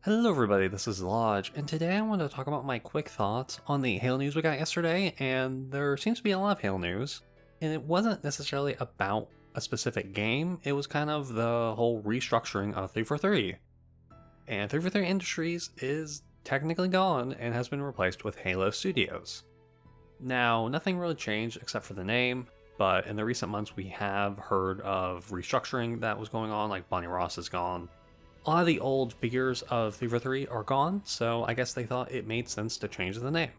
Hello everybody, this is Llodg, and today I want to talk about my quick thoughts on the Halo news we got yesterday, and there seems to be a lot of Halo news, and it wasn't necessarily about a specific game, it was kind of the whole restructuring of 343. And 343 Industries is technically gone and has been replaced with Halo Studios. Now, nothing really changed except for the name, but in the recent months we have heard of restructuring that was going on, like Bonnie Ross is gone. A lot of the old figures of 343 are gone, so I guess they thought it made sense to change the name.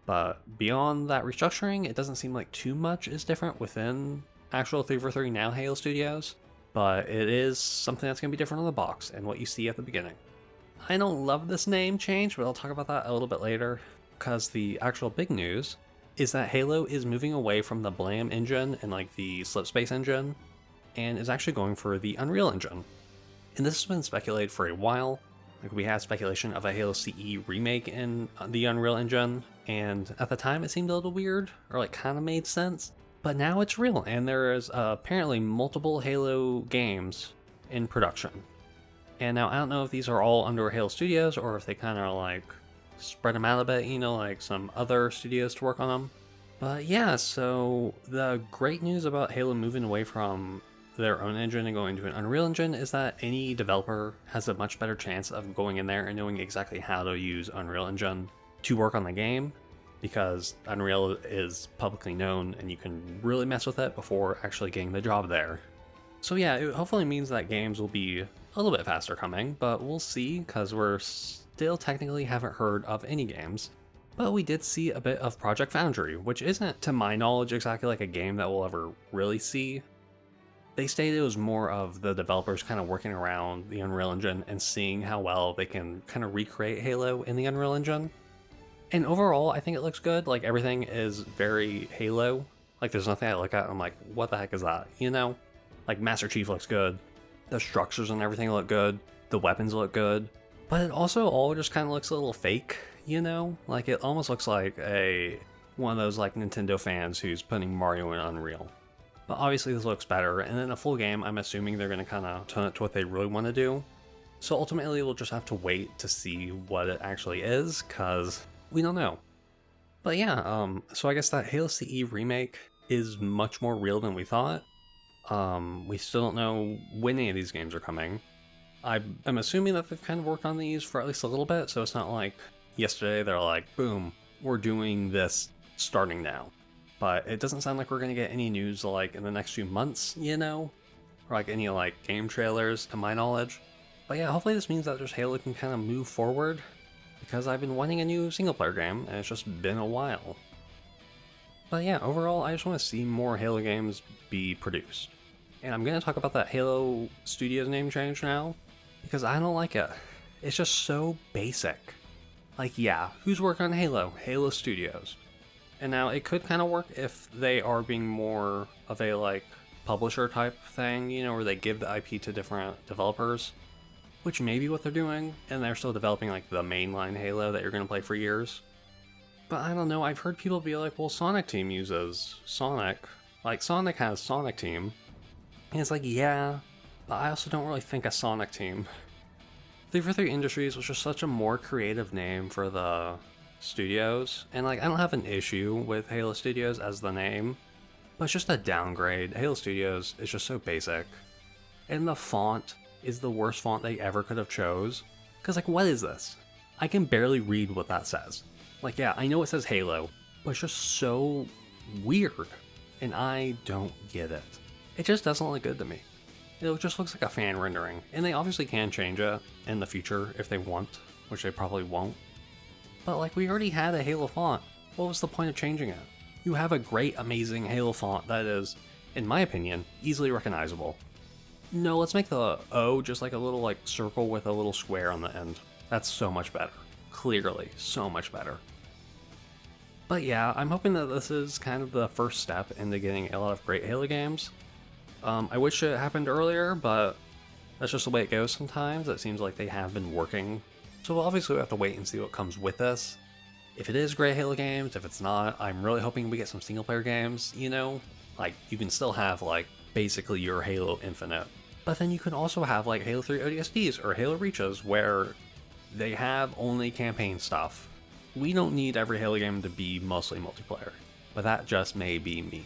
But beyond that restructuring, it doesn't seem like too much is different within actual 343 now Halo Studios, but it is something that's going to be different on the box and what you see at the beginning. I don't love this name change, but I'll talk about that a little bit later, because the actual big news is that Halo is moving away from the Blam engine and like the Slipspace engine, and is actually going for the Unreal engine. And this has been speculated for a while. Like, we had speculation of a Halo CE remake in the Unreal Engine, and at the time it seemed a little weird, or like kind of made sense. But now it's real, and there is apparently multiple Halo games in production. And now I don't know if these are all under Halo Studios, or if they kind of like spread them out a bit, like some other studios to work on them. But yeah, so the great news about Halo moving away from their own engine and going to an Unreal Engine is that any developer has a much better chance of going in there and knowing exactly how to use Unreal Engine to work on the game, because Unreal is publicly known and you can really mess with it before actually getting the job there. So yeah, it hopefully means that games will be a little bit faster coming, but we'll see, because we're still technically haven't heard of any games. But we did see a bit of Project Foundry, which isn't, to my knowledge, exactly like a game that we'll ever really see. They stated it was more of the developers kind of working around the Unreal Engine and seeing how well they can kind of recreate Halo in the Unreal Engine. And overall, I think it looks good. Like, everything is very Halo. Like, there's nothing I look at and I'm like, what the heck is that? Like, Master Chief looks good. The structures and everything look good. The weapons look good. But it also all just kind of looks a little fake, Like, it almost looks like one of those, like, Nintendo fans who's putting Mario in Unreal. But obviously this looks better, and in a full game, I'm assuming they're going to kind of tone it to what they really want to do. So ultimately, we'll just have to wait to see what it actually is, because we don't know. But yeah, so I guess that Halo CE remake is much more real than we thought. We still don't know when any of these games are coming. I'm assuming that they've kind of worked on these for at least a little bit, so it's not like yesterday they're like, boom, we're doing this starting now. But it doesn't sound like we're going to get any news like in the next few months, or like any like game trailers to my knowledge. But yeah, hopefully this means that just Halo can kind of move forward, because I've been wanting a new single player game and it's just been a while. But yeah, overall I just want to see more Halo games be produced. And I'm going to talk about that Halo Studios name change now, because I don't like it. It's just so basic. Like, yeah, who's working on Halo? Halo Studios. And now it could kind of work if they are being more of a like publisher type thing, where they give the IP to different developers, which may be what they're doing, and they're still developing like the mainline Halo that you're going to play for years. But I don't know, I've heard people be like, well, Sonic Team uses Sonic. Like, Sonic has Sonic Team. And it's like, yeah, but I also don't really think a Sonic Team. 343 Industries was just such a more creative name for the studios, and like, I don't have an issue with Halo Studios as the name, but it's just a downgrade. Halo Studios is just so basic, and the font is the worst font they ever could have chose, because like, what is this? I can barely read what that says. Like, yeah, I know it says Halo, but it's just so weird, and I don't get it. It just doesn't look good to me. It just looks like a fan rendering, and they obviously can change it in the future if they want, which they probably won't. But like, we already had a Halo font. What was the point of changing it? You have a great, amazing Halo font that is, in my opinion, easily recognizable. No, let's make the O just like a little like circle with a little square on the end. That's so much better. Clearly, so much better. But yeah, I'm hoping that this is kind of the first step into getting a lot of great Halo games. I wish it happened earlier, but that's just the way it goes sometimes. It seems like they have been working. So obviously we have to wait and see what comes with this. If it is great Halo games, if it's not, I'm really hoping we get some single player games, Like, you can still have, like, basically your Halo Infinite. But then you can also have, like, Halo 3 ODSTs or Halo Reaches, where They have only campaign stuff. We don't need every Halo game to be mostly multiplayer, but that just may be me.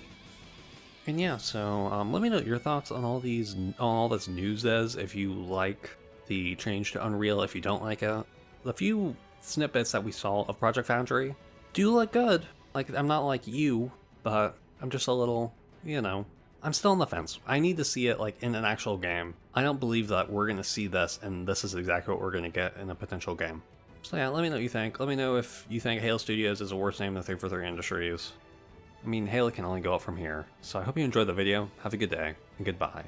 And yeah, so let me know your thoughts on all this news is. If you like the change to Unreal, if you don't like it. The few snippets that we saw of Project Foundry do look good. Like, I'm not like you, but I'm just a little, I'm still on the fence. I need to see it like in an actual game. I don't believe that we're gonna see this and this is exactly what we're gonna get in a potential game. So yeah, let me know what you think. Let me know if you think Halo Studios is a worse name than 343 Industries. I mean, Halo can only go up from here. So I hope you enjoyed the video. Have a good day, and goodbye.